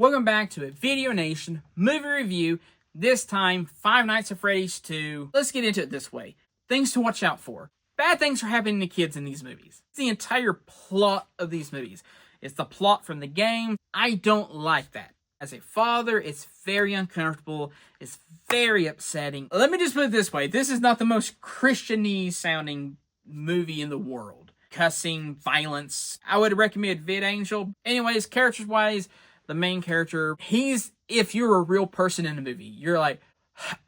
Welcome back to a Video Nation movie review. This time, Five Nights at Freddy's 2. Let's get into it this way. Things to watch out for. Bad things are happening to kids in these movies. It's the entire plot of these movies. It's the plot from the game. I don't like that. As a father, it's very uncomfortable. It's very upsetting. Let me just put it this way. This is not the most Christian-y sounding movie in the world. Cussing, violence. I would recommend VidAngel. Anyways, characters-wise, the main character, if you're a real person in the movie, you're like,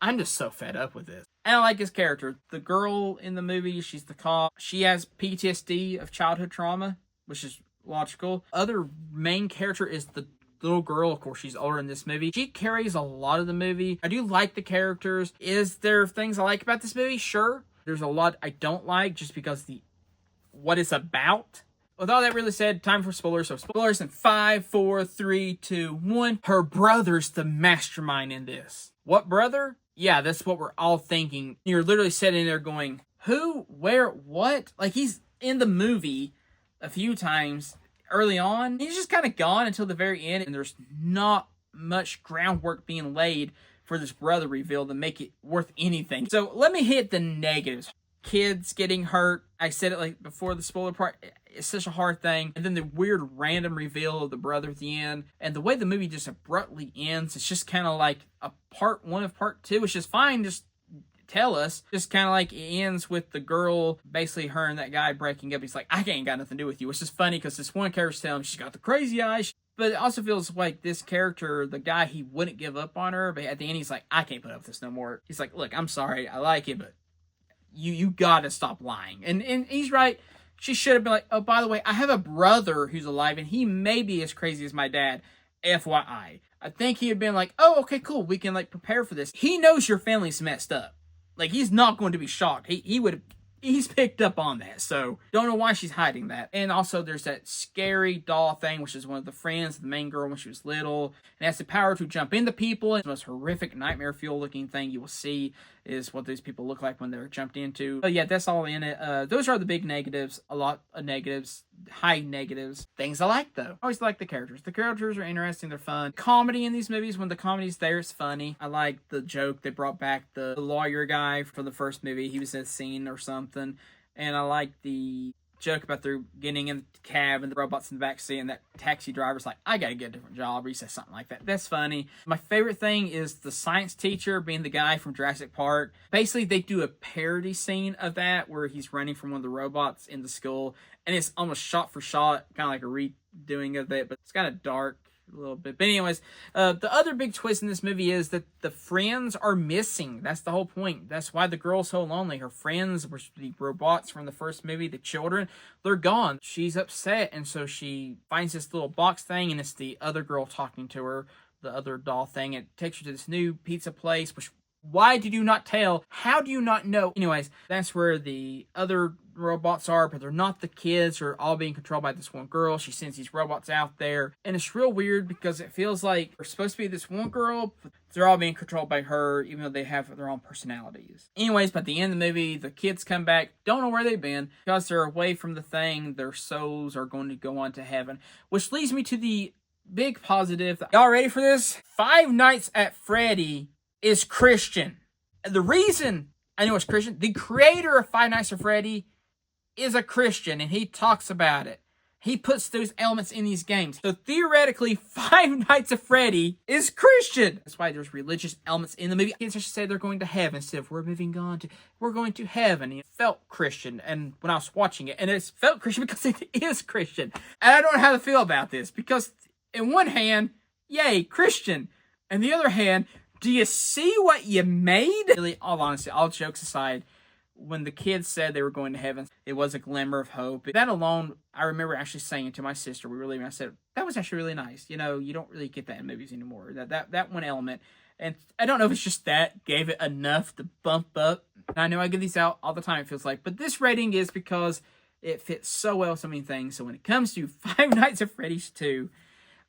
I'm just so fed up with this. And I like his character. The girl in the movie, she's the cop. She has PTSD of childhood trauma, which is logical. Other main character is the little girl. Of course, she's older in this movie. She carries a lot of the movie. I do like the characters. Is there things I like about this movie? Sure. There's a lot I don't like just because what it's about. With all that really said, time for spoilers. So spoilers in 5, 4, 3, 2, 1. Her brother's the mastermind in this. What brother? Yeah, that's what we're all thinking. You're literally sitting there going, who, where, what? Like, he's in the movie a few times early on. He's just kind of gone until the very end, and there's not much groundwork being laid for this brother reveal to make it worth anything. So let me hit the negatives. Kids getting hurt. I said it like before the spoiler part. It's such a hard thing. And then the weird random reveal of the brother at the end. And the way the movie just abruptly ends, it's just kind of like a part 1 of part 2, which is fine. Just tell us. Just kind of like it ends with the girl, basically her and that guy breaking up. He's like, I ain't got nothing to do with you. Which is funny because this one character's telling him she's got the crazy eyes. But it also feels like this character, the guy, he wouldn't give up on her. But at the end, he's like, I can't put up with this no more. He's like, look, I'm sorry. I like you, but you gotta stop lying. And he's right. She should have been like, oh, by the way, I have a brother who's alive, and he may be as crazy as my dad. FYI. I think he had been like, oh, okay, cool. We can, like, prepare for this. He knows your family's messed up. Like, he's not going to be shocked. He's picked up on that, so don't know why she's hiding that. And also, there's that scary doll thing, which is one of the friends of the main girl when she was little. And has the power to jump into people. And the most horrific nightmare fuel looking thing you will see is what these people look like when they're jumped into. But yeah, that's all in it. Those are the big negatives. A lot of negatives. High negatives. Things I like, though. I always like the characters. The characters are interesting. They're fun. Comedy in these movies, when the comedy's there, it's funny. I like the joke they brought back the lawyer guy from the first movie. He was in a scene or something. And I like the joke about they're getting in the cab and the robot's in the back seat and that taxi driver's like, I gotta get a different job, or he says something like that. That's funny. My favorite thing is the science teacher being the guy from Jurassic Park. Basically, they do a parody scene of that where he's running from one of the robots in the school, and it's almost shot for shot, kind of like a redoing of it, but it's kind of dark a little bit. But anyways, the other big twist in this movie is that the friends are missing. That's the whole point. That's why the girl's so lonely. Her friends were the robots from the first movie, the children, they're gone. She's upset, and so she finds this little box thing, and it's the other girl talking to her, the other doll thing. It takes her to this new pizza place, which, why did you not tell? How do you not know? Anyways, that's where the other robots are, but they're not the kids. They're all being controlled by this one girl. She sends these robots out there, and it's real weird because it feels like they're supposed to be this one girl, but they're all being controlled by her, even though they have their own personalities. Anyways, by the end of the movie, the kids come back, don't know where they've been, because they're away from the thing. Their souls are going to go on to heaven, which leads me to the big positive. Y'all ready for this? Five Nights at Freddy is Christian. And the reason I know it's Christian, the creator of Five Nights at Freddy is a Christian, and he talks about it. He puts those elements in these games. So theoretically, Five Nights at Freddy is Christian. That's why there's religious elements in the movie. Kids should say they're going to heaven instead of we're going to heaven. And it felt Christian, and when I was watching it, and it felt Christian because it is Christian. And I don't know how to feel about this, because in one hand, yay, Christian. And the other hand, do you see what you made? Really, all honesty, all jokes aside, when the kids said they were going to heaven, it was a glimmer of hope. That alone, I remember actually saying to my sister, we were leaving, I said, that was actually really nice. You know, you don't really get that in movies anymore. That one element. And I don't know if it's just that gave it enough to bump up. And I know I give these out all the time, it feels like. But this rating is because it fits so well so many things. So when it comes to Five Nights at Freddy's 2,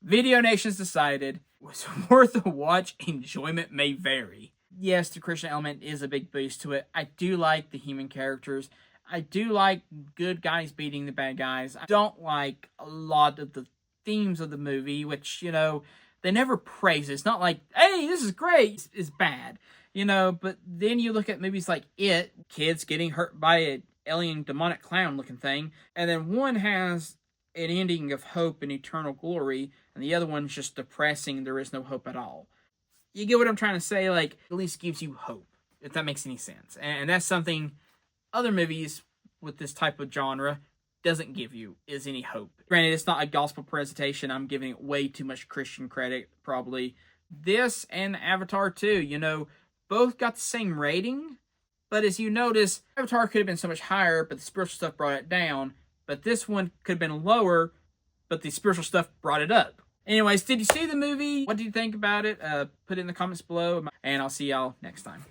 Video Nation's decided was worth a watch. Enjoyment may vary. Yes, the Christian element is a big boost to it. I do like the human characters. I do like good guys beating the bad guys. I don't like a lot of the themes of the movie, which, you know, They never praise it. It's not like, hey, this is great. It's bad. You know, but then you look at movies like It, kids getting hurt by an alien demonic clown looking thing, and then one has an ending of hope and eternal glory, and the other one's just depressing, there is no hope at all. You get what I'm trying to say? Like, at least gives you hope, if that makes any sense. And that's something other movies with this type of genre doesn't give you, is any hope. Granted, it's not a gospel presentation. I'm giving it way too much Christian credit, probably. This and Avatar 2, you know, both got the same rating, but as you notice, Avatar could have been so much higher, but the spiritual stuff brought it down. But this one could have been lower, but the spiritual stuff brought it up. Anyways, did you see the movie? What did you think about it? Put it in the comments below, and I'll see y'all next time.